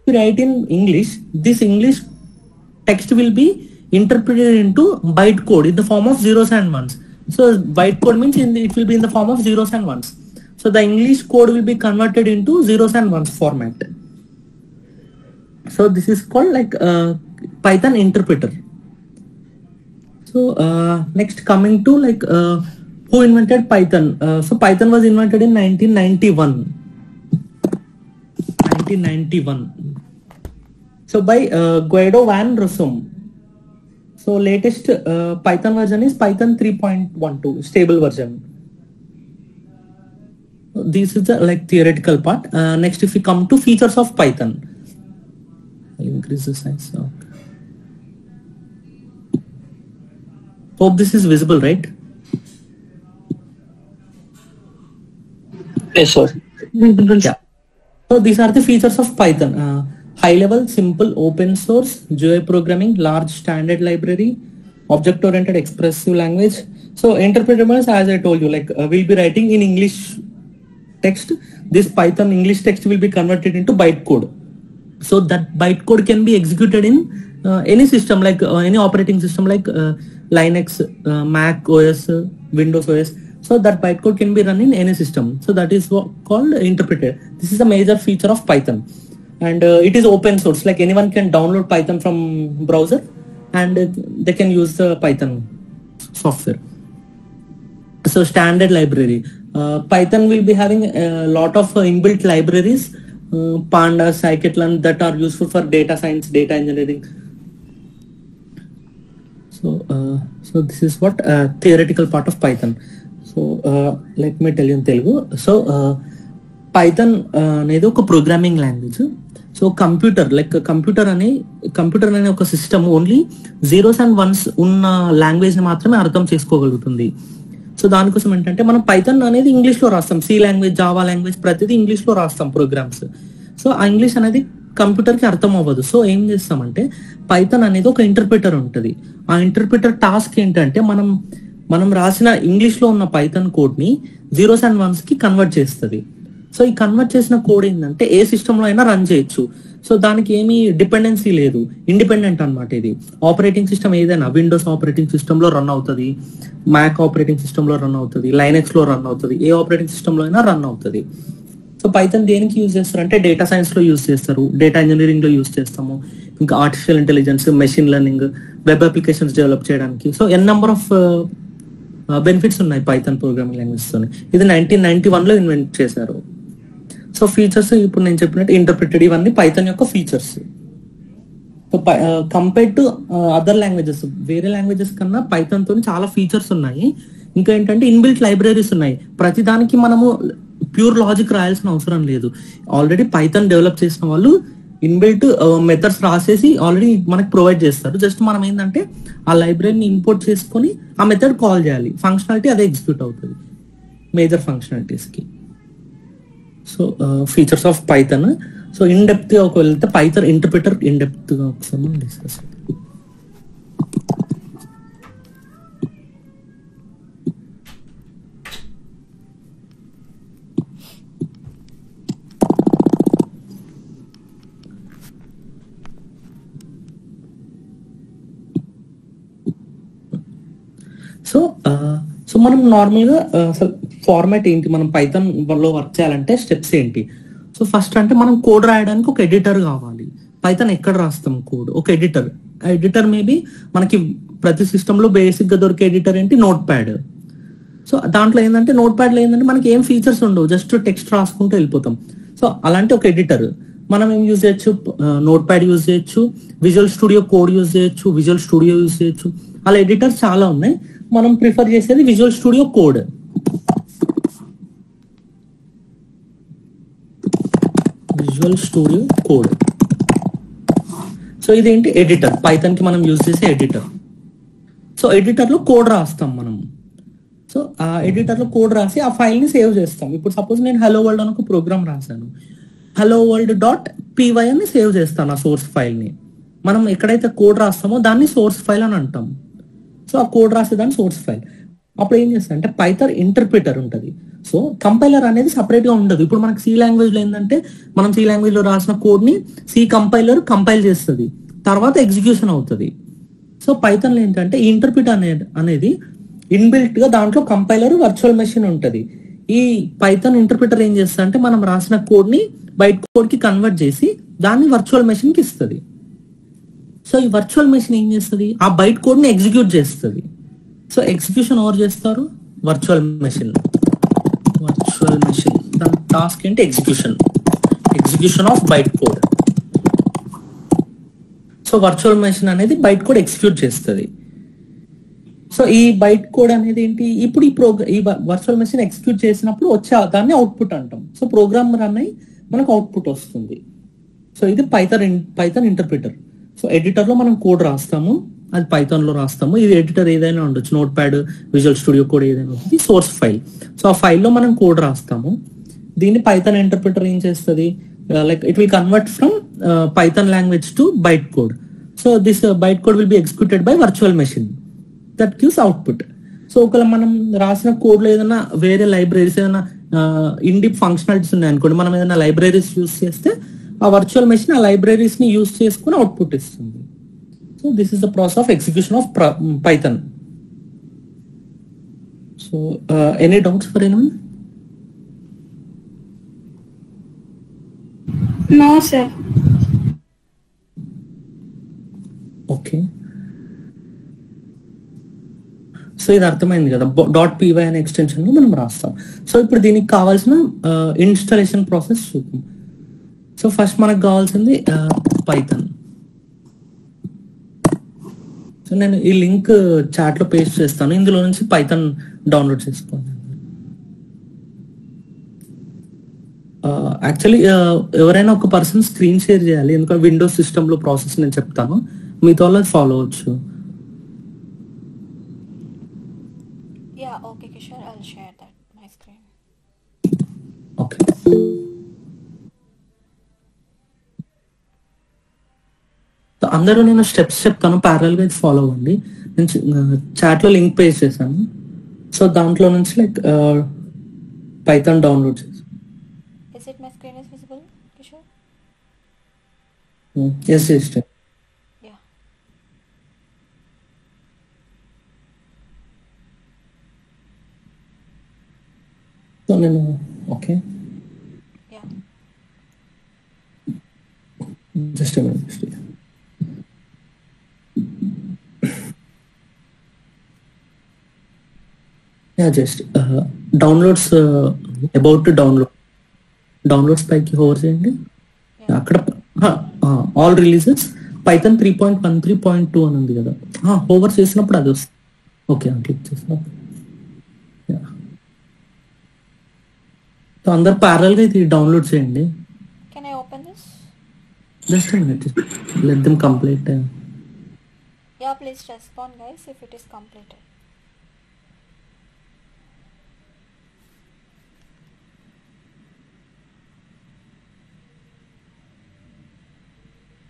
we write in English, this English text will be interpreted into bytecode in the form of zeros and ones. So bytecode means it will be in the form of zeros and ones. So the English code will be converted into zeros and ones format. So this is called like Python interpreter. So next coming to like who invented Python? So Python was invented in 1991. So by Guido van Rossum. So latest Python version is Python 3.12 stable version. This is the like theoretical part. Next, if we come to features of Python, I'll increase the size. Hope this is visible, right? Yes, sir. Yeah. So these are the features of Python. High level, simple, open source, GUI programming, large standard library, object oriented expressive language. So interpretables, as I told you, like we'll be writing in English text. This Python English text will be converted into bytecode. So that bytecode can be executed in any system, like any operating system, like Linux, Mac OS, Windows OS. So that bytecode can be run in any system. So that is what called interpreter. This is a major feature of Python, and it is open source. Like anyone can download Python from browser, and they can use the Python software. So standard library. Python will be having a lot of inbuilt libraries, pandas, scikit-learn, that are useful for data science, data engineering. So this is what theoretical part of Python. So let me tell you in Telugu. So Python అనేది ఒక programming language. So computer అనే ఒక system only zeros and once ఉన్న language ని మాత్రమే అర్థం చేసుకోగలుగుతుంది. So దానికోసం ఏంటంటే మనం పైథాన్ అనేది ఇంగ్లీష్ లో రాస్తాం, సి లాంగ్వేజ్, జావా లాంగ్వేజ్ ప్రతిదీ ఇంగ్లీష్ లో రాస్తాం ప్రోగ్రామ్స్. సో ఆ ఇంగ్లీష్ అనేది కంప్యూటర్ కి అర్థం అవ్వదు. సో ఏం చేస్తామంటే పైథాన్ అనేది ఒక ఇంటర్ప్రిటర్ ఉంటుంది. ఆ ఇంటర్ప్రిటర్ టాస్క్ ఏంటంటే మనం రాసిన ఇంగ్లీష్ లో ఉన్న పైథాన్ కోడ్ ని జీరోస్ అండ్ వన్స్ కి కన్వర్ట్ చేస్తుంది. సో ఈ కన్వర్ట్ చేసిన కోడ్ ఏంటంటే ఏ సిస్టమ్ లో అయినా రన్ చేయొచ్చు. సో దానికి ఏమీ డిపెండెన్సీ లేదు, ఇండిపెండెంట్ అనమాట. ఇది ఆపరేటింగ్ సిస్టమ్ ఏదైనా విండోస్ ఆపరేటింగ్ సిస్టమ్ లో రన్ అవుతుంది, మ్యాక్ ఆపరేటింగ్ సిస్టమ్ లో రన్ అవుతుంది, లైనక్స్ లో రన్ అవుతుంది, ఏ ఆపరేటింగ్ సిస్టమ్ లో అయినా రన్ అవుతుంది. సో పైథాన్ దేనికి యూజ్ చేస్తారు అంటే డేటా సైన్స్ లో యూజ్ చేస్తారు, డేటా ఇంజనీరింగ్ లో యూజ్ చేస్తాము, ఇంకా artificial intelligence, machine learning, web applications develop చేయడానికి. So N number of benefits ఉన్నాయి పైథాన్ ప్రోగ్రామింగ్ లాంగ్వేజ్ తోని. ఇది 1991 లో ఇన్వెంట్ చేశారు. సో ఫీచర్స్ ఇప్పుడు నేను చెప్పినట్టు ఇంటర్ప్రిటెడ్, ఇవన్నీ పైథాన్ యొక్క features. So compared to other languages, వేరే లాంగ్వేజెస్ కన్నా పైథాన్ తోని చాలా ఫీచర్స్ ఉన్నాయి. ఇంకా ఏంటంటే ఇన్బిల్ట్ లైబ్రరీస్ ఉన్నాయి. ప్రతిదానికి మనము ప్యూర్ లాజిక్ రాయాల్సిన అవసరం లేదు. ఆల్రెడీ పైథాన్ డెవలప్ చేసిన వాళ్ళు ఇన్బిల్ట్ మెథడ్స్ రాసేసి ఆల్రెడీ మనకి ప్రొవైడ్ చేస్తారు. జస్ట్ మనం ఏంటంటే ఆ లైబ్రరీని ఇంపోర్ట్ చేసుకొని ఆ మెథడ్ కాల్ చేయాలి, ఫంక్షనాలిటీ అదే ఎగ్జిక్యూట్ అవుతుంది మేజర్ ఫంక్షనాలిటీస్ కి. So features of Python. So in depth గా ఒక వెళ్తే పైథాన్ ఇంటర్ప్రిటర్ ఇన్ డెప్త్ గా ఒకసారి మనం డిస్కస్. సో మనం నార్మల్ గా అసలు ఫార్మాట్ ఏంటి, మనం పైథాన్ లో వర్క్ చేయాలంటే స్టెప్స్ ఏంటి? సో ఫస్ట్ అంటే మనం కోడ్ రాయడానికి ఒక ఎడిటర్ కావాలి. పైథాన్ ఎక్కడ రాస్తాం కోడ్? ఒక ఎడిటర్. ఆ ఎడిటర్ మేబీ మనకి ప్రతి సిస్టమ్ లో బేసిక్ గా దొరికే ఎడిటర్ ఏంటి? Note pad. సో దాంట్లో ఏంటంటే నోట్ ప్యాడ్ లో ఏంటంటే మనకి ఏం ఫీచర్స్ ఉండవు, జస్ట్ టెక్స్ట్ రాసుకుంటూ వెళ్ళిపోతాం. సో అలాంటి ఒక ఎడిటర్ మనం ఏం యూజ్ చేయొచ్చు? నోట్ ప్యాడ్ యూజ్ చేయొచ్చు, విజువల్ స్టూడియో కోడ్ యూజ్ చేయొచ్చు, విజువల్ స్టూడియో యూజ్ చేయొచ్చు. అలా ఎడిటర్స్ చాలా ఉన్నాయి. మనం ప్రిఫర్ చేసేది visual studio code. Visual studio code. So ఇదేంటి? ఎడిటర్. పైథాన్ కి మనం యూజ్ చేసే ఎడిటర్. సో ఎడిటర్ లో కోడ్ రాస్తాం మనం. సో ఆ ఎడిటర్ లో కోడ్ రాసి ఆ ఫైల్ ని సేవ్ చేస్తాం. ఇప్పుడు సపోజ్ నేను హలో వరల్డ్ అని ఒక ప్రోగ్రామ్ రాశాను, హలో వరల్డ్ .py అని సేవ్ చేస్తాను ఆ సోర్స్ ఫైల్ ని. మనం ఎక్కడైతే కోడ్ రాస్తామో దాన్ని సోర్స్ ఫైల్ అని అంటాం. సో ఆ కోడ్ రాసేదాన్ని సోర్స్ ఫైల్. అప్పుడు ఏం చేస్తా అంటే పైథాన్ ఇంటర్ప్రిటర్ ఉంటుంది. సో కంపైలర్ అనేది సపరేట్ గా ఉండదు. ఇప్పుడు మనకి సి లాంగ్వేజ్ లో ఏంటంటే మనం సి లాంగ్వేజ్ లో రాసిన కోడ్ ని సి కంపైలర్ కంపైల్ చేస్తుంది, తర్వాత ఎగ్జిక్యూషన్ అవుతుంది. సో పైథాన్ లో ఏంటంటే ఈ ఇంటర్ప్రిటర్ అనేది ఇన్బిల్ట్ గా దాంట్లో కంపైలర్ వర్చువల్ మెషిన్ ఉంటుంది. ఈ పైథాన్ ఇంటర్ప్రిటర్ ఏం చేస్తా అంటే మనం రాసిన కోడ్ ని బైట్ కోడ్ కి కన్వర్ట్ చేసి దాన్ని వర్చువల్ మెషిన్ కి ఇస్తుంది. సో ఈ వర్చువల్ మెషిన్ ఏం చేస్తుంది, ఆ బైట్ కోడ్ ని ఎగ్జిక్యూట్ చేస్తుంది. సో ఎగ్జిక్యూషన్ ఎవరు చేస్తారు, వర్చువల్ మెషిన్. దాని టాస్క్ ఏంటి, execution of byte code. So virtual machine అనేది బైట్ కోడ్ ఎగ్జిక్యూట్ చేస్తుంది. సో ఈ బైట్ కోడ్ అనేది ఏంటి, ఇప్పుడు ఈ వర్చువల్ మెషిన్ ఎగ్జిక్యూట్ చేసినప్పుడు వచ్చే దాన్ని అవుట్పుట్ అంటాం. సో ప్రోగ్రామ్ రన్ అయ్యి మనకు అవుట్పుట్ వస్తుంది. సో ఇది పైథాన్ ఇంటర్ప్రిటర్. సో ఎడిటర్ లో మనం కోడ్ రాస్తాము, అది పైథాన్ లో రాస్తాము. ఇది ఎడిటర్ ఏదైనా ఉండొచ్చు, note pad, visual studio code ఏదైనా ఉంటుంది, సోర్స్ ఫైల్. సో ఆ ఫైల్లో మనం కోడ్ రాస్తాము. దీన్ని పైథాన్ ఇంటర్ప్రిటర్ ఏం చేస్తుంది, like it will convert from Python language to byte code. So this byte code will be executed by virtual machine that gives output. So ఒకవేళ మనం రాసిన కోడ్ లో ఏదైనా వేరే లైబ్రరీస్ ఏదైనా ఇండిప్ ఫంక్షనాలిటీస్ ఉన్నాయి అనుకోండి, మనం ఏదైనా లైబ్రరీస్ యూస్ చేస్తే ఆ వర్చువల్ మెషిన్ ఆ లైబ్రరీస్ ని యూస్ చేసుకుని అవుట్పుట్ ఇస్తుంది. So this is the process of execution of Python. So any doubts for anyone? No, sir. Okay, so ఇది అర్థమైంది కదా. .py అనే ఎక్స్టెన్షన్ లో మనం రాస్తాం. సో ఇప్పుడు దీనికి కావాల్సిన ఇన్స్టాలేషన్ ప్రాసెస్ చూద్దాం. సో ఫస్ట్ మనకు కావాల్సింది పైథాన్. సో నేను ఈ లింక్ చాట్ లో పేస్ట్ చేస్తాను, ఇందులో నుంచి పైథాన్ డౌన్లోడ్ చేసుకోండి. యాక్చువల్లీ ఎవరైనా ఒక పర్సన్ స్క్రీన్ షేర్ చేయాలి, ఎందుకంటే విండోస్ సిస్టమ్ లో ప్రాసెస్ నేను చెప్తాను, మీతో వాళ్ళది ఫాలో అవచ్చు. Yeah, okay, Kishore, I'll share that my screen. Okay, అందరూ నేను స్టెప్స్ చెప్తాను, ప్యారల్ గా ఫాలో అవ్వండి. నేను చాట్ లో లింక్ పేస్ట్ చేశాను. సో దాంట్లో నుంచి లైక్ పైథాన్ డౌన్లోడ్ చేశాను. Is it my screen is visible, Kishore? Yes yes. Yeah. So నేను okay, Yeah. Just just downloads about to downloads పైకి హోవర్ చేయండి. Yeah. అక్కడ ఆల్ రిలీజెస్ పైథాన్ 3.13.2 అని ఉంది కదా, హోవర్ చేసినప్పుడు అది వస్తుంది. ఓకే, క్లిక్ చేసినప్పుడు సో అందరు ప్యారల్ గా ఇది డౌన్లోడ్ చేయండి. Can I open this? Just minute, let them complete. Yeah, please respond, guys, if it is completed.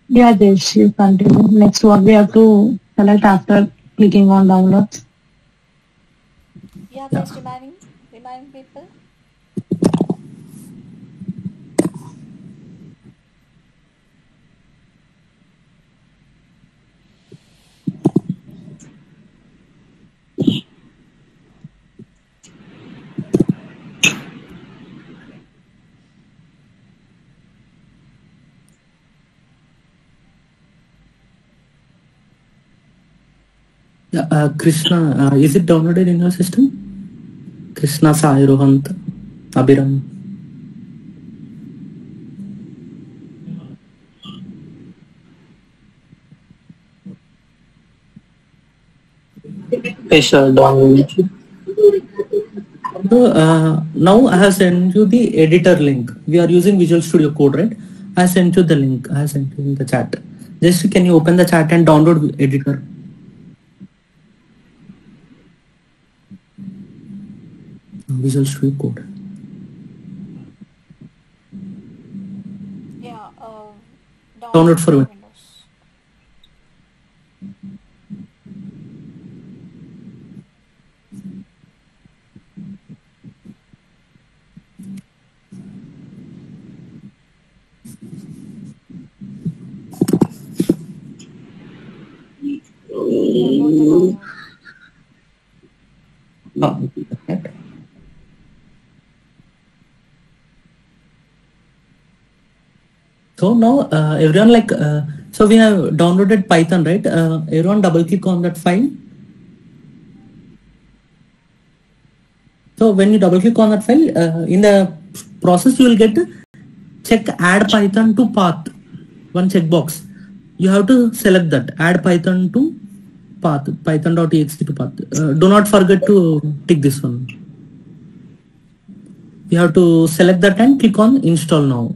Yeah, Desh, you continue. Next, what we have to select after clicking on downloads? Yeah, please reminding people. Krishna, is it downloaded in your system? Krishna, Sai, Rohant, Abhiram. Yes, sir, download. So, now I have sent you the editor link. We are using Visual Studio Code, right? I sent you the link. I sent you in the chat. Just can you open the chat and download editor? Visual Studio Code. Yeah, Download for Windows. about the download. Right. So now everyone so we have downloaded Python, right? Everyone double click on that file. So when you double click on that file, in the process you will get check add Python to path, one checkbox. You have to select that, add Python to path, python.exe to path. Do not forget to tick this one. You have to select that and click on install now.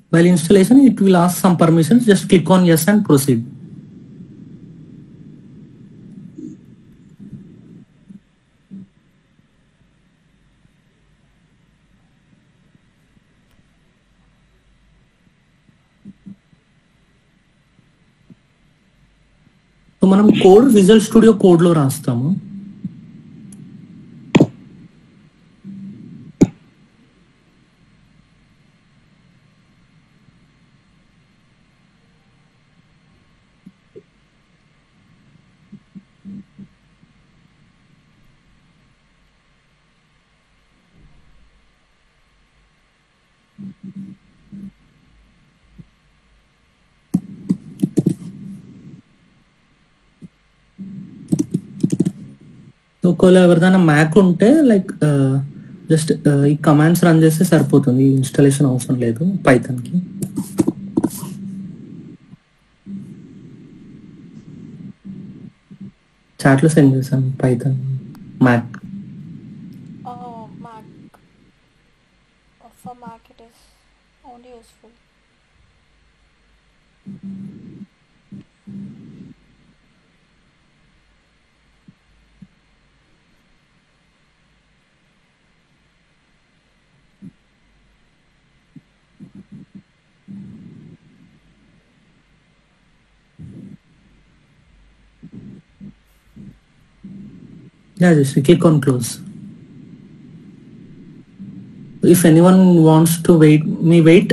While installation, it will ask some permissions. Just click on yes and proceed. So మనం code visual studio code లో రాస్తాము. ఒకవేళ ఎవరిదైనా Mac ఉంటే just ఈ commands run చేస్తే సరిపోతుంది, installation అవసరం లేదు పైథాన్ కి. చాట్ లో సెండ్ చేశాను Python Mac. Mac. For Mac it is only useful. Yeah, just click on close. If anyone wants to wait,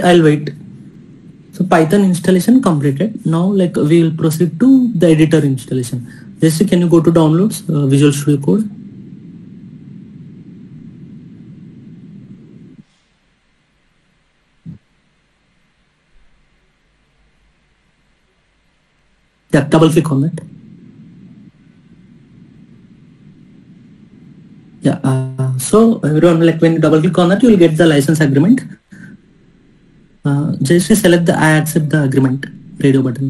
I'll wait. So Python installation completed. Now we will proceed to the editor installation. Just can you go to downloads, Visual Studio Code. Yeah, double click on that. Yeah, so everyone, when you double click on that, you will get the license agreement. Just select the I accept the agreement radio button.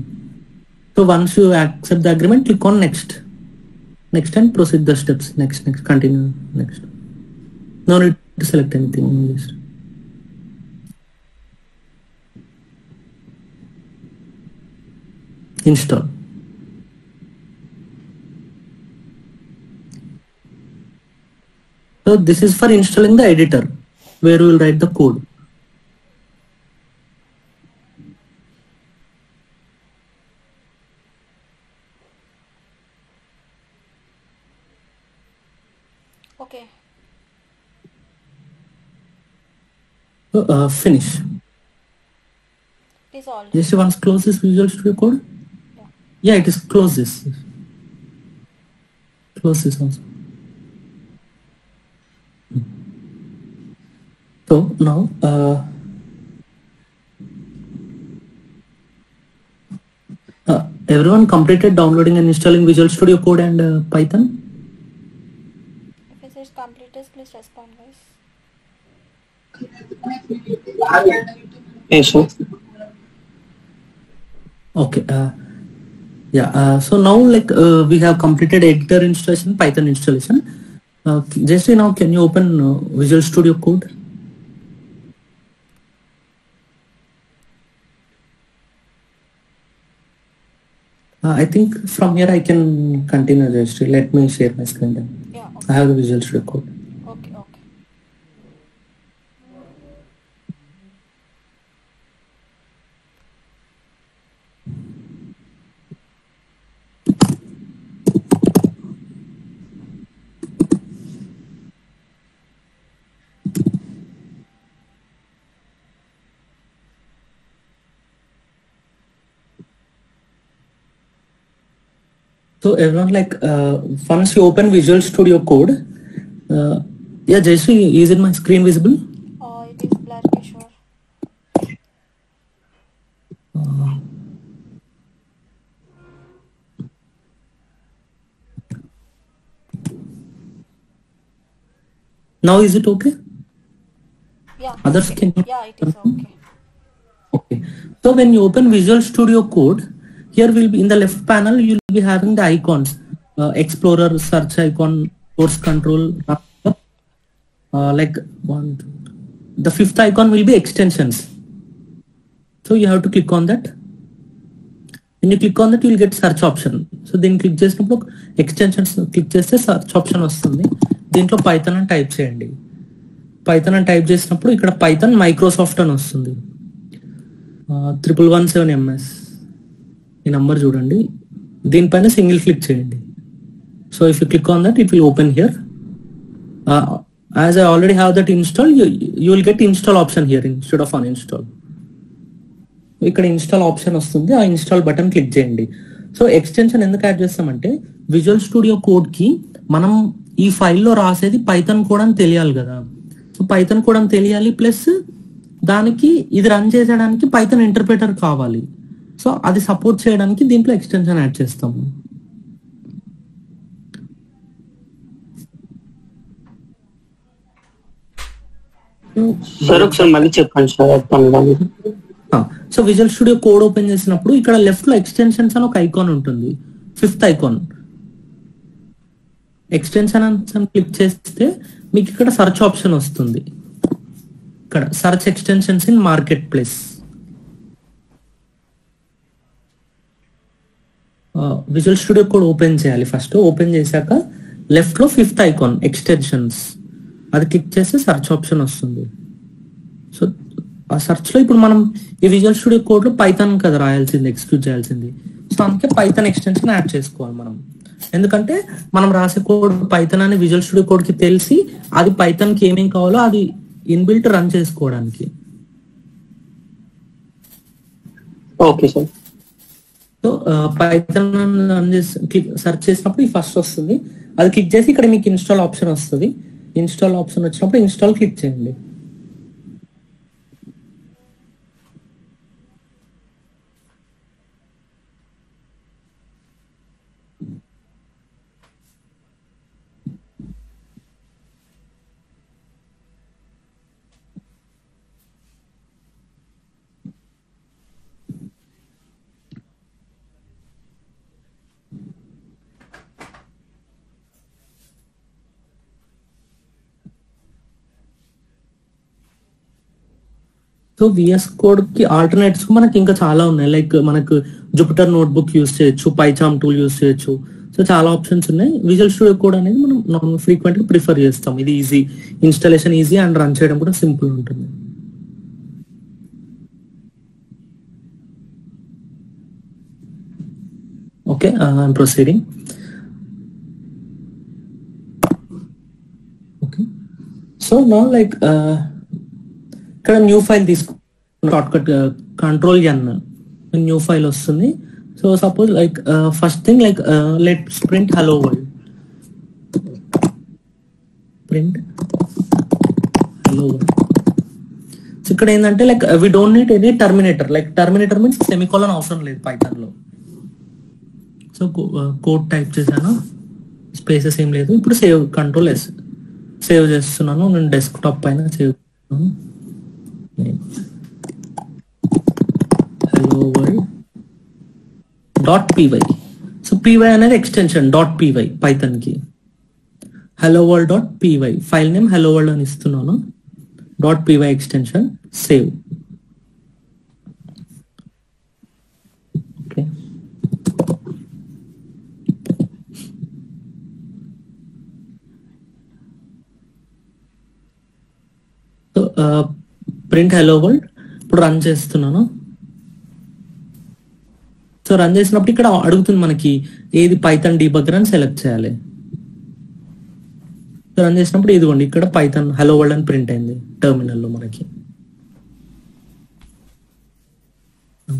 So once you accept the agreement, click on next and proceed the steps. Next, continue, next. No need to select anything. Just install. So this is for installing the editor where we will write the code. Okay. So finish. It is all. Just once close this Visual Studio Code. Yeah, it is close this. Close this also. So now everyone completed downloading and installing Visual Studio Code and Python? If it is completed, please respond, guys. Yes, sir. Okay. So now we have completed editor installation, Python installation. Just now, can you open Visual Studio Code? I think from here I can continue. Just let me share my screen then. Yeah. I have the Visual Studio Code. Okay. So everyone, like once you open Visual Studio Code, yeah, Jayshree, is it my screen visible? It is blur, Kishore. Now is it okay? Yeah. Others can you? Yeah, it is okay. Okay. So when you open Visual Studio Code, here will be in the left panel, you will be having the icons, Explorer, search icon, source control, like one, two. The fifth icon will be extensions. So you have to click on that. When you click on that, you will get search option. So then click చేసినప్పుడు extensions click చేస్తే search option వస్తుంది. దీంట్లో Python అని type చేయండి. Python అని type చేసినప్పుడు ఇక్కడ Python Microsoft అని వస్తుంది. 1117 MS ఈ నంబర్ చూడండి. దీనిపైన సింగిల్ క్లిక్ చేయండి. So if you click on that it will open here. As I already have that install, you will get install option here instead of uninstall. ఇక్కడ install option వస్తుంది, ఆ install button click చేయండి. So extension ఎందుకు add చేస్తామంటే visual studio code కి మనం ఈ ఫైల్లో రాసేది పైథాన్ కోడ్ అని తెలియాలి కదా. సో పైథాన్ కోడ్ అని తెలియాలి, ప్లస్ దానికి ఇది రన్ చేసేయడానికి పైథాన్ ఇంటర్ప్రిటర్ కావాలి. సో అది సపోర్ట్ చేయడానికి దీంట్లో ఎక్స్టెన్షన్ యాడ్ చేస్తాము. సార్ ఒకసారి మళ్ళీ చెప్పండి sir. So visual studio code open చేసినప్పుడు ఇక్కడ లెఫ్ట్ లో ఎక్స్టెన్షన్స్ అని ఒక ఐకాన్ ఉంటుంది, ఫిఫ్త్ ఐకాన్. ఎక్స్టెన్షన్ అని క్లిక్ చేస్తే మీకు ఇక్కడ సర్చ్ ఆప్షన్ వస్తుంది. ఇక్కడ search extensions in market place. Visual studio code open చేయాలి. ఫస్ట్ ఓపెన్ చేశాక లెఫ్ట్ లో ఫిఫ్త్ ఐకాన్ ఎక్స్టెన్షన్స్ అది క్లిక్ చేస్తే సర్చ్ ఆప్షన్ వస్తుంది. సో ఆ సర్చ్ లో ఇప్పుడు మనం ఈ విజువల్ స్టూడియో కోడ్ లో పైథాన్ కదా రాయాల్సింది, ఎగ్జిక్యూట్ చేయాల్సింది. సో అందుకే పైథాన్ ఎక్స్టెన్షన్ యాడ్ చేసుకోవాలి మనం. ఎందుకంటే మనం రాసే కోడ్ పైథాన్ అని విజువల్ స్టూడియో కోడ్ కి తెలిసి అది పైథాన్ కి ఏమేం కావాలో అది ఇన్బిల్ట్ రన్ చేసుకోవడానికి. Okay sir. So Python run చేసి సెర్చ్ చేసినప్పుడు ఈ ఫస్ట్ వస్తుంది, అది క్లిక్ చేసి ఇక్కడ మీకు ఇన్స్టాల్ ఆప్షన్ వస్తుంది. ఇన్స్టాల్ ఆప్షన్ వచ్చినప్పుడు ఇన్స్టాల్ క్లిక్ చేయండి. సో విఎస్ కోడ్ కి ఆల్టర్నేట్స్ మనకి ఇంకా చాలా ఉన్నాయి. లైక్ మనకు జూపిటర్ నోట్బుక్ యూస్ చేయొచ్చు, పైచామ్ టూల్ యూస్ చేయొచ్చు. సో చాలా ఆప్షన్స్ ఉన్నాయి. విజువల్ స్టూడియో కోడ్ అనేది మనం ఫ్రీక్వెంట్ గా ప్రిఫర్ చేస్తాం. ఇది easy, installation easy and run చేయడం కూడా సింపుల్ ఉంటుంది. Okay, I'm proceeding. Okay, so now like ఇక్కడ న్యూ ఫైల్ తీసుకో, shortcut Ctrl+N new file వస్తుంది. So suppose like first thing like let's print hello world. Print hello world. So ఇక్కడ ఏంటంటే like we don't need any terminator. Like terminator means semicolon అవసరం లేదు Python లో. So code type చేశాను, spaces ఏం లేదు. ఇప్పుడు సేవ్, Ctrl+S సేవ్ చేస్తున్నాను. నేను డెస్క్టాప్ పైన సేవ్ చేస్తున్నాను. Hello world .py. So py అనేది ఎక్స్టెన్షన్ .py పైథాన్ కి. Hello world .py file name hello world అని ఇస్తున్నాను. .py extension, save. Okay, so print hello world ఇప్పుడు రన్ చేస్తున్నాను. సో రన్ చేసినప్పుడు ఇక్కడ అడుగుతుంది మనకి ఏది పైథాన్ డీబగ్గర్ అని సెలెక్ట్ చేయాలి. సో రన్ చేసినప్పుడు ఇదిగోండి ఇక్కడ పైథాన్ హలో వరల్డ్ అని ప్రింట్ అయింది టెర్మినల్లో మనకి.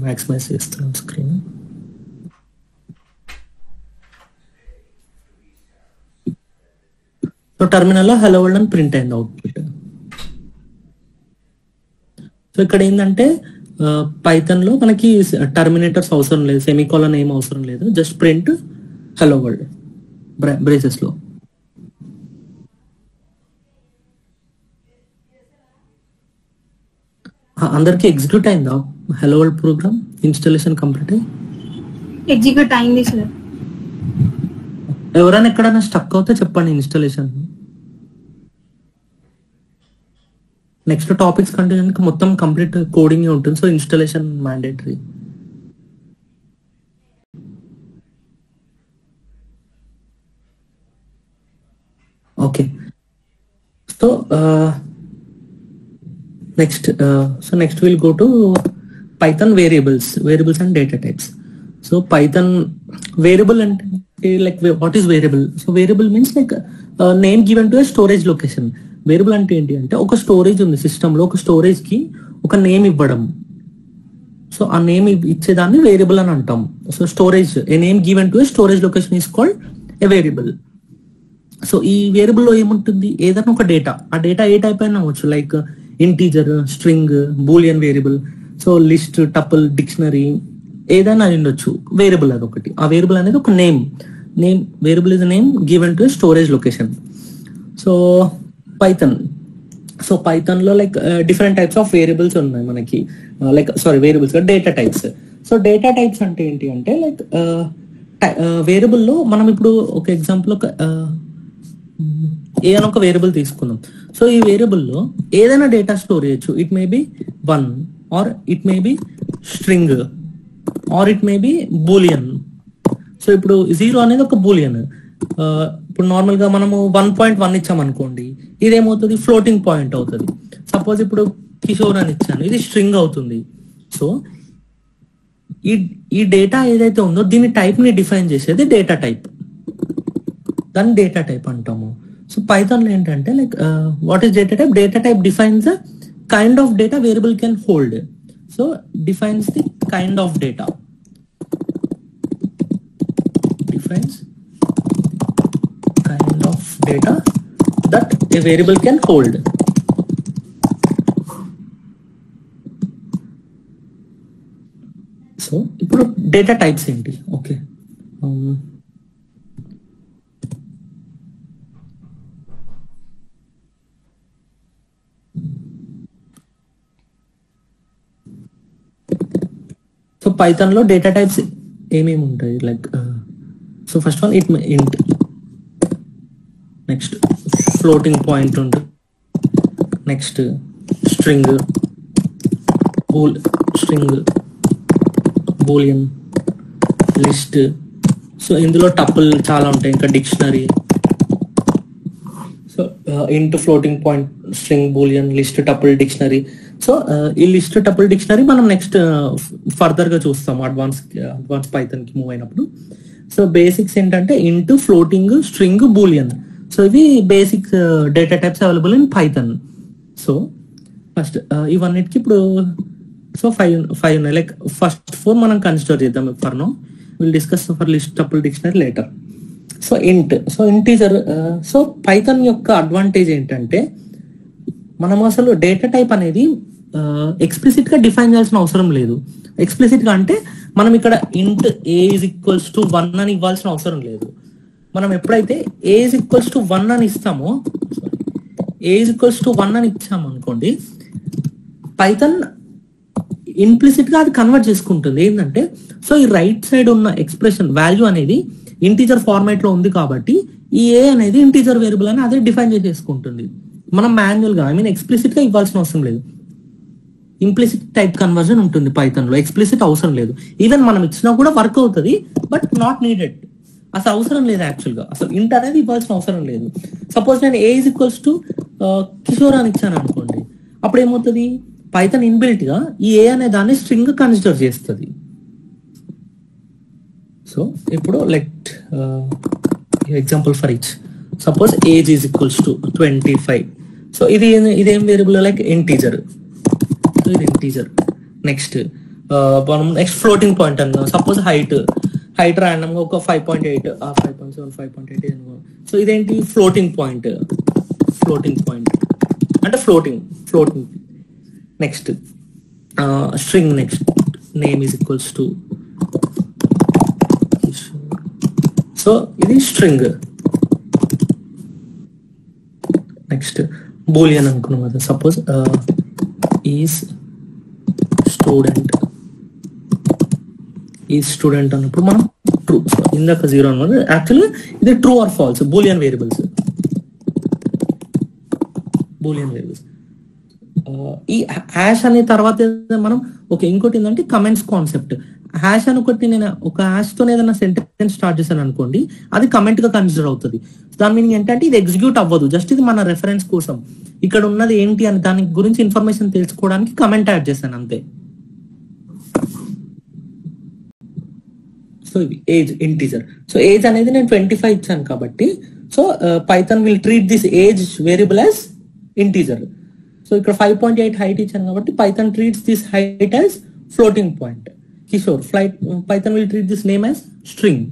మాక్సిమైజ్ చేస్తున్నాను స్క్రీన్. సో టర్మినల్లో హలో వరల్డ్ అని ప్రింట్ అయింది అవుట్పుట్. సో ఇక్కడ ఏంటంటే పైథాన్ లో మనకి టర్మినేటర్స్ అవసరం లేదు, సెమీకోలన్ ఏం అవసరం లేదు, just print hello world braces లో. అందరికి ఎగ్జిక్యూట్ అయిందా hello world program? Installation complete అయ్యి ఎగ్జిక్యూట్ అయింది సార్. ఎవరైనా ఎక్కడైనా స్టక్ అవుతే చెప్పండి ఇన్స్టాలేషన్. నెక్స్ట్ టాపిక్స్ కంటే మొత్తం కంప్లీట్ కోడింగ్ ఉంటుంది, so installation mandatory. Okay, so next will go to Python variables and data types. So Python variable అంటే like what is variable? So variable means like name given to a storage location. Variable అంటే ఏంటి అంటే ఒక storage ఉంది system లో, ఒక storage కి ఒక నేమ్ ఇవ్వడం. సో ఆ నేమ్ ఇచ్చేదాన్ని వేరియబుల్ అని అంటాం. So storage, A name given to a storage location is called a variable. So ఈ వేరియబుల్ లో ఏముంటుంది? ఏదైనా ఒక డేటా, ఆ డేటా ఏ టైప్ అయినా అవ్వచ్చు, like integer, string, boolean variable, so list, tuple, dictionary, ఏదైనా ఉండొచ్చు. వేరియబుల్ అది ఒకటి. ఆ వేరియబుల్ అనేది ఒక name. Variable is name given to storage location. So Python లో like different types of variables ఉన్నాయి మనకి, like variables data types. So data types అంటే ఏంటి అంటే లైక్ వేరియబుల్ లో మనం ఇప్పుడు ఒక ఎగ్జాంపుల్ ఏదైనా ఒక వేరియబుల్ తీసుకుందాం. సో ఈ వేరియబుల్ లో ఏదైనా డేటా స్టోర్ చేయొచ్చు. It may be 1 or it may be string or it may be boolean. So ఇప్పుడు 0 అనేది ఒక బూలియన్. ఇప్పుడు నార్మల్ గా మనము 1.1 ఇచ్చామనుకోండి, ఇదేమవుతుంది? ఫ్లోటింగ్ పాయింట్ అవుతుంది. సపోజ్ ఇప్పుడు కిషోర్ అని ఇచ్చాను, ఇది స్ట్రింగ్ అవుతుంది. సో ఈ డేటా ఏదైతే ఉందో దీని టైప్ ని డిఫైన్ చేసేది డేటా టైప్, దాన్ని డేటా టైప్ అంటాము. సో పైథాన్ లో ఏంటంటే like what is data type? Data type defines the kind of data variable can hold. So defines the kind of data, defines kind of data that a variable can hold. So ఇప్పుడు data types ఏంటి? Okay, so Python లో data types ఏమేమి ఉంటాయి? Like so first one ఇంట్, next floating point ఉంటుంది, next string, boolean, list. So ఇందులో tuple చాలా ఉంటాయి, ఇంకా dictionary. So int, floating point, string, boolean, list, tuple, dictionary. So ఈ లిస్ట్, టపుల్, డిక్షనరీ మనం నెక్స్ట్ ఫర్దర్ గా చూస్తాం అడ్వాన్స్ పైథాన్ కి మూవ్ అయినప్పుడు. సో బేసిక్స్ ఏంటంటే int, floating, string, boolean. So ఇవి basic data types available in Python. So first ఇవన్నిటికి ఇప్పుడు సో ఫైవ్ ఉన్నాయి. లైక్ ఫస్ట్ 4 మనం కన్సిడర్ చేద్దాం for now. Will discuss for list, tuple, dictionary later. So integer. So Python యొక్క advantage ఏంటంటే మనం అసలు డేటా టైప్ అనేది ఎక్స్ప్లిసిట్ గా డిఫైన్ చేయాల్సిన అవసరం లేదు. ఎక్స్ప్లిసిట్ గా అంటే మనం ఇక్కడ ఇంట్ ఏ ఈజ్ ఈక్వల్స్ టు 1 అని ఇవ్వాల్సిన అవసరం లేదు. మనం ఎప్పుడైతే ఏ ఈజ్ ఈక్వల్స్ టు 1 అని ఇస్తామో, ఏ ఈజ్ ఈక్వల్స్ టు 1 అని ఇచ్చాము అనుకోండి, పైథాన్ ఇంప్లిసిట్ గా అది కన్వర్ట్ చేసుకుంటుంది. ఏంటంటే సో ఈ రైట్ సైడ్ ఉన్న ఎక్స్ప్రెషన్ వాల్యూ అనేది ఇంటీజర్ ఫార్మాట్ లో ఉంది కాబట్టి ఈ ఏ అనేది ఇంటీజర్ వేరియబుల్ అని అదే డిఫైన్ చేసేసుకుంటుంది. మనం మాన్యువల్ గా ఎక్స్ప్లిసిట్ గా ఇవ్వాల్సిన అవసరం లేదు. ఇంప్లిసిట్ టైప్ కన్వర్జన్ ఉంటుంది పైథాన్ లో, ఎక్స్ప్లిసిట్ అవసరం లేదు. ఈవెన్ మనం ఇచ్చినా కూడా వర్క్ అవుతుంది, బట్ నాట్ నీడెడ్. అసలు అవసరం లేదు యాక్చువల్ గా, అసలు ఇంట్ అనేది ఇవ్వాల్సిన అవసరం లేదు. సపోజ్ నేను ఏ ఈజ్ ఈక్వల్స్ టు కిషోర్ అని ఇచ్చాను అనుకోండి, అప్పుడు ఏమవుతుంది? పైథాన్ ఇన్బిల్ట్ గా ఈ ఏ అనే దాన్ని స్ట్రింగ్ కన్సిడర్ చేస్తుంది. సో ఇప్పుడు let example for each. Suppose age is equals to 25. So ఇదేం వేరియబుల్? Like integer. సో ఇది ఇంటీజర్. నెక్స్ట్ మనం నెక్స్ట్ ఫ్లోటింగ్ పాయింట్ అన్నాం. సపోజ్ హైట్ ర్యాండమ్ గా ఒక 5.8, 5.7, 5.8 సో ఇదేంటి ఫ్లోటింగ్ పాయింట్ అంటే floating next string next name is equals to so ఇది string next Boolean అనుకున్నాం కదా సపోజ్ ఈజ్ స్టూడెంట్ అన్నప్పుడు మనం ట్రూ ఇందాక 0 అన్నమాట యాక్చువల్లీ ఇది true or false boolean variables ఈ హ్యాష్ అనే తర్వాత మనం ఇంకోటి ఏంటంటే కమెంట్స్ కాన్సెప్ట్ హ్యాష్ అని ఒకటి నేను ఒక హ్యాష్ తో ఏదైనా సెంటెన్స్ స్టార్ట్ చేశాను అనుకోండి అది కమెంట్ గా కన్సిడర్ అవుతుంది దాని మీనింగ్ ఏంటంటే ఇది ఎగ్జిక్యూట్ అవ్వదు జస్ట్ ఇది మన రెఫరెన్స్ కోసం ఇక్కడ ఉన్నది ఏంటి అని దాని గురించి ఇన్ఫర్మేషన్ తెలుసుకోవడానికి కమెంట్ యాడ్ చేశాను అంతే సో ఇది ఏజ్ ఇంటీజర్ సో ఏజ్ అనేది నేను 25 ఇచ్చాను కాబట్టి so Python will treat this age variable as integer so ఇక్కడ 5.8 హైట్ ఇచ్చాను కాబట్టి Python treats this height as floating point Kishore Python will treat this name as string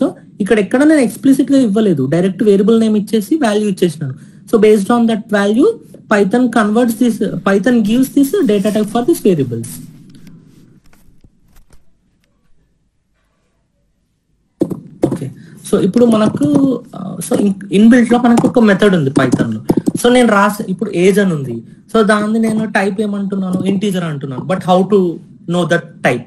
so ఇక్కడ ఎక్కడ నేను ఎక్స్ప్లిసిట్ గా ఇవ్వలేదు డైరెక్ట్ వేరియబుల్ నేమ్ ఇచ్చేసి వాల్యూ ఇచ్చేసినాను so based on that value Python gives this data type for this variables so ఇప్పుడు మనకు so inbuilt లో మనకు ఒక మెథడ్ ఉంది పైథాన్ లో సో నేను ఇప్పుడు ఏజ్ అని ఉంది సో దాన్ని నేను టైప్ ఏమంటున్నాను ఇంటీజర్ అంటున్నాను but how to know that type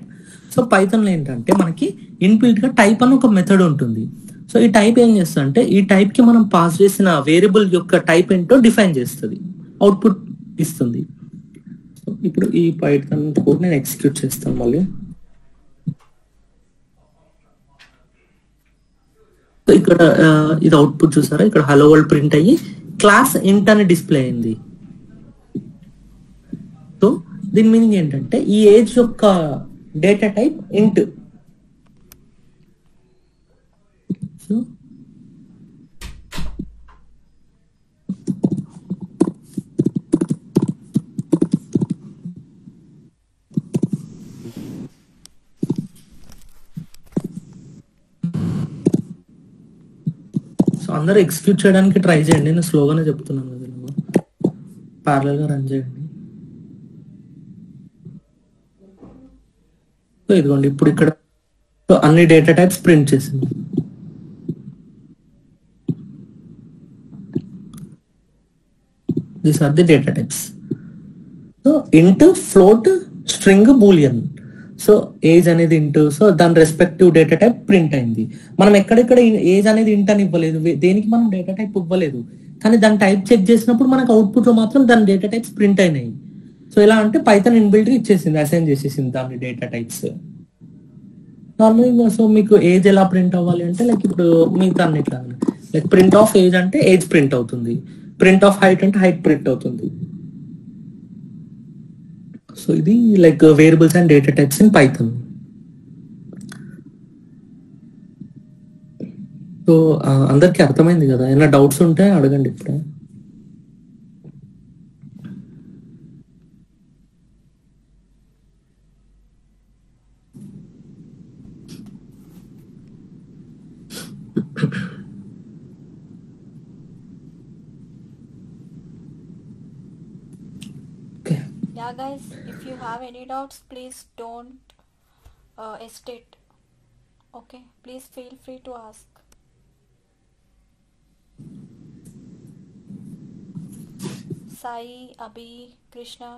so Python లో ఏంటంటే మనకి ఇన్బిల్ట్ గా టైప్ అని ఒక మెథడ్ ఉంటుంది సో ఈ టైప్ ఏం చేస్తుంది అంటే ఈ టైప్ కి మనం పాస్ చేసిన వేరియబుల్ యొక్క టైప్ ఏంటో డిఫైన్ చేస్తుంది అవుట్పుట్ ఇస్తుంది సో ఇప్పుడు ఈ పైథాన్ కోడ్ నేను ఎగ్జిక్యూట్ చేస్తాను మళ్ళీ ఇక్కడ ఇది అవుట్పుట్ చూసారా ఇక్కడ హలో వరల్డ్ ప్రింట్ అయ్యి క్లాస్ ఇంట్ అని డిస్ప్లే అయింది సో దీని మీనింగ్ ఏంటంటే ఈ ఏజ్ యొక్క డేటా టైప్ ఇంట్ సో అందరూ ఎగ్జిక్యూట్ చేయడానికి ట్రై చేయండి నేను స్లోగానే చెప్తున్నాను కదా ప్యారలల్ గా రన్ చేయండి సో ఇదిగోండి ఇప్పుడు ఇక్కడ అన్ని డేటా టైప్స్ ప్రింట్ చేసింది these are the data types so int float string boolean so age అనేది ఇంటూ సో దాని రెస్పెక్టివ్ డేటా టైప్ ప్రింట్ అయింది మనం ఎక్కడెక్కడ ఏజ్ అనేది ఇంట్ అని ఇవ్వలేదు దేనికి మనం డేటా టైప్ ఇవ్వలేదు కానీ దాని టైప్ చెక్ చేసినప్పుడు మనకు అవుట్పుట్ లో మాత్రం దాని డేటా టైప్స్ ప్రింట్ అయినాయి సో ఎలా అంటే పైథాన్ ఇన్బిల్ట్ ఇచ్చేసింది అసైన్ చేసేసింది దాని డేటా టైప్స్ నార్మల్గా సో మీకు ఏజ్ ఎలా ప్రింట్ అవ్వాలి అంటే లైక్ ఇప్పుడు మిగతా ఇట్లా లైక్ ప్రింట్ ఆఫ్ ఏజ్ అంటే ఏజ్ ప్రింట్ అవుతుంది ప్రింట్ ఆఫ్ హైట్ అంటే హైట్ ప్రింట్ అవుతుంది సో ఇది like variables and data types in Python so అందరికి అర్థమైంది కదా ఏమైనా డౌట్స్ ఉంటే అడగండి ఇప్పుడు Yeah, guys, if you have any doubts, please don't hesitate. Okay, please feel free to ask. Sai, Abhi, Krishna.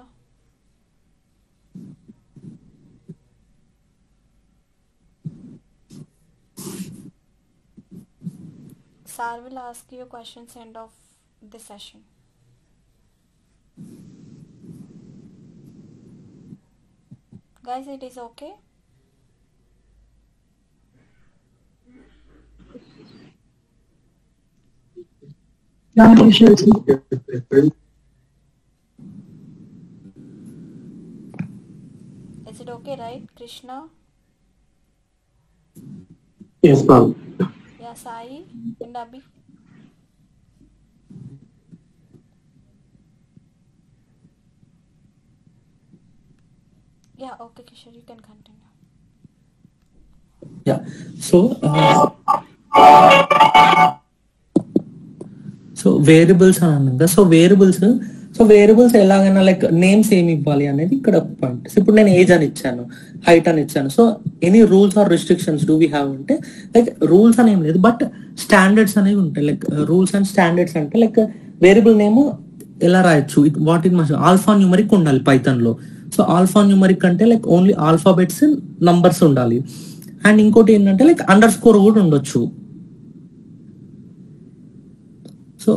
Sir will ask you questions end of the session. Guys, it is okay? Not usually. Is it okay, right, Krishna? Yes, ma'am. Yeah, Sai and Abhi. Yeah, okay, Kishore, you can continue. Yeah, so so variables అని అన్నాం కదా. So variables ఎలాగైనా like names ఏమి ఇవ్వాలి అనేది ఇక్కడ point. ఇప్పుడు నేను ఏజ్ అని ఇచ్చాను, హైట్ అని ఇచ్చాను. So any rules or restrictions do we have అంటే లైక్ రూల్స్ అని ఏం లేదు, బట్ స్టాండర్డ్స్ అనేవి ఉంటాయి. లైక్ రూల్స్ అండ్ స్టాండర్డ్స్ అంటే లైక్ వేరియబుల్ నేమ్ ఎలా రాయొచ్చు, what it must alpha numeric ఉండాలి పైథాన్ లో. సో ఆల్ఫా న్యూమరిక్ అంటే లైక్ ఓన్లీ ఆల్ఫాబెట్స్ నంబర్స్ ఉండాలి. అండ్ ఇంకోటి ఏంటంటే లైక్ అండర్ స్కోర్ కూడా ఉండొచ్చు. So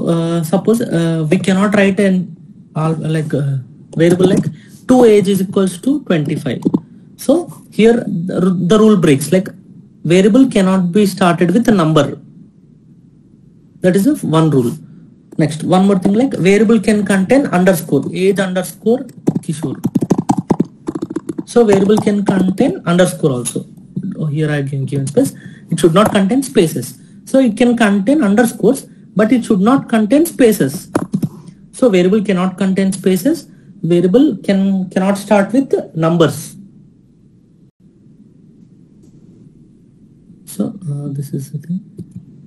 suppose we cannot write and variable like 2 age is equals to 25. So here the rule breaks, like variable cannot be started with a number. That is one rule. Next, one more thing, like variable can contain underscore, age underscore Kishore. So variable can contain underscore also. Here I can give space. It should not contain spaces. So it can contain underscores, but it should not contain spaces. So variable cannot contain spaces. Variable cannot start with numbers. So this is the thing.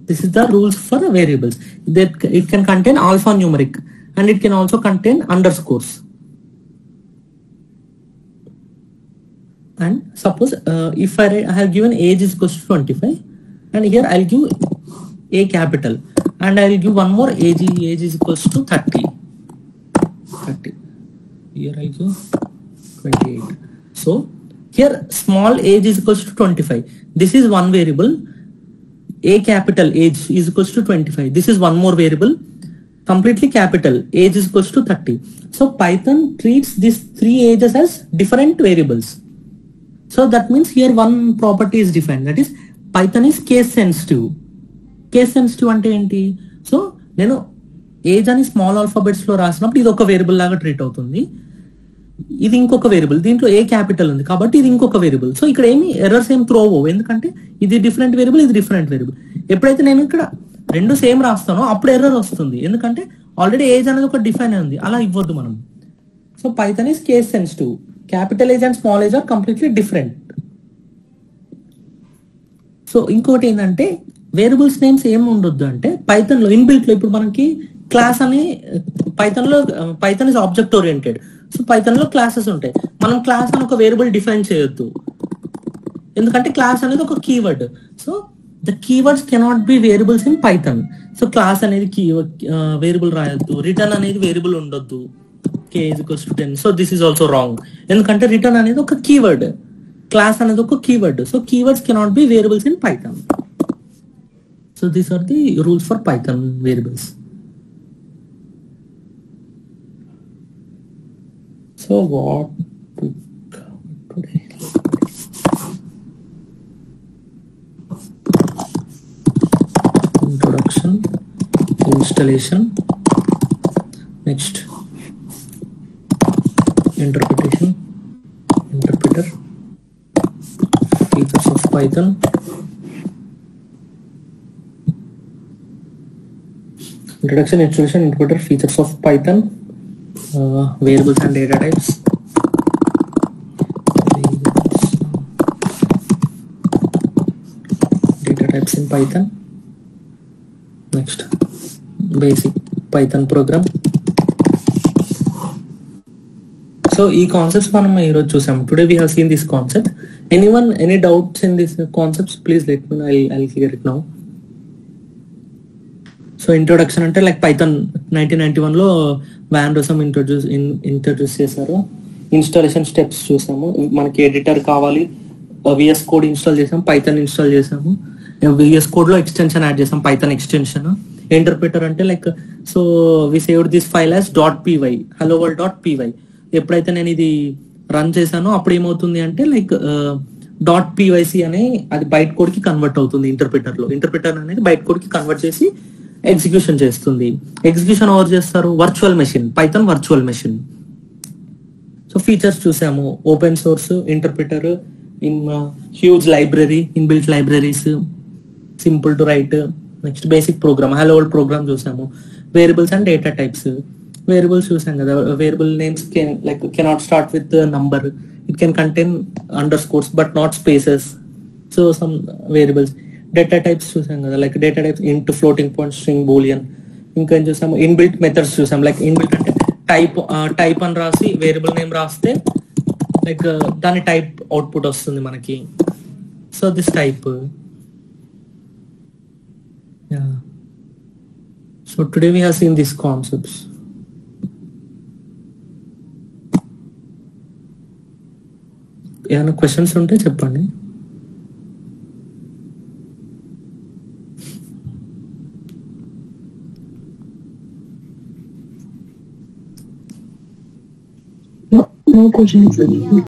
This is the rules for variables. That it can contain alphanumeric and it can also contain underscores. And suppose if I have given age is equals to 25, and here I'll give a capital, and I'll give one more age is equals to 30. Here I give 28. So here small age is equals to 25. This is one variable. A capital age is equals to 25. This is one more variable. Completely capital age is equals to 30. So Python treats these three ages as different variables. So that means here one property is defined. That is Python is case sensitive. Case sensitive ante enti? So nenu age అని small alphabets లో రాసినప్పుడు ఇది ఒక variable లాగా treat అవుతుంది, ఇది ఇంకొక variable, దీంట్లో ఏ క్యాపిటల్ ఉంది కాబట్టి ఇది ఇంకొక వేరియబుల్. సో ఇక్కడ ఏమి ఎర్రర్స్ ఏం త్రో అవ్వవు, ఎందుకంటే ఇది డిఫరెంట్ వేరియబుల్, ఇది డిఫరెంట్ వేరియబుల్. ఎప్పుడైతే నేను ఇక్కడ రెండు సేమ్ రాస్తానో అప్పుడు ఎర్రర్ వస్తుంది, ఎందుకంటే ఆల్రెడీ ఏజ్ అనేది ఒక డిఫైన్ ఉంది, అలా ఇవ్వద్దు మనం. So Python is case sensitive. Capital age and small age or completely different. So ఇంకోటి ఏంటంటే వేరియబుల్స్ నేమ్స్ ఏమి ఉండొద్దు అంటే పైథాన్ లో ఇన్బిల్ట్ లో ఇప్పుడు మనకి క్లాస్ అని Python is object oriented. So Python లో క్లాసెస్ ఉంటాయి. మనం క్లాస్ అని ఒక వేరియబుల్ డిఫైన్ చేయొద్దు, ఎందుకంటే క్లాస్ అనేది ఒక keyword. So the keywords cannot be variables in Python. So class అనేది వేరియబుల్ రాయొద్దు, రిటర్న్ అనేది వేరియబుల్ ఉండొద్దు, k is equals to 10. So this is also wrong, ఎందుకంటే రిటర్న్ అనేది ఒక కీవర్డ్, క్లాస్ అనేది ఒక keyword. So keywords cannot be variables in Python. So these are the rules for Python variables. So what to cover today? Introduction, installation, next interpretation, interpreter, features of Python, introduction, installation, interpreter, features of Python, variables and data types, data types in Python, next basic Python program. So ఈ concepts మనం ఈరోజు చూసాం. Today we have seen this concept. Anyone any doubts in this concepts please let me know, I clear it now. So introduction అంటే like Python 1991 లో van Rossum introduce చేశారు. Installation steps చూసాము, మనకి editor కావాలి, VS code install చేసాం, Python install చేసాము, VS code లో extension add చేసాం, పైథాన్ ఎక్స్టెన్షన్. ఇంటర్ప్రిటర్ అంటే like so we saved this file as .py, hello world.py. ఎప్పుడైతే నేను ఇది రన్ చేశానో అప్పుడు ఏమవుతుంది అంటే లైక్ .pyc అనే అది బైట్ కోడ్ కి కన్వర్ట్ అవుతుంది ఇంటర్ప్రిటర్ లో. ఇంటర్ప్రిటర్ అనేది బైట్ కోడ్ కి కన్వర్ట్ చేసి ఎగ్జిక్యూషన్ చేస్తుంది. ఎగ్జిక్యూషన్ ఎవరు చేస్తారు? Virtual machine, Python virtual machine. So features చూసాము, open source interpreter in huge library, inbuilt libraries, simple to write. Next basic program, hello world program చూసాము. Variables and data types. Variables చూసాం కదా, variable names cannot start with number, it can contain underscores but not spaces. So some variables. Data types చూసాం కదా, like data types ఇంట్, floating point, string, Boolean. ఇంకా ఏం చూసాము, inbuilt methods చూసాం. Like inbuilt అంటే టైప్ అని రాసి వేరియబుల్ నేమ్ రాస్తే లైక్ దాని టైప్ అవుట్పుట్ వస్తుంది మనకి. So this type. So today we have seen these concepts. ఏమైనా క్వశ్చన్స్ ఉంటే చెప్పండి. No questions.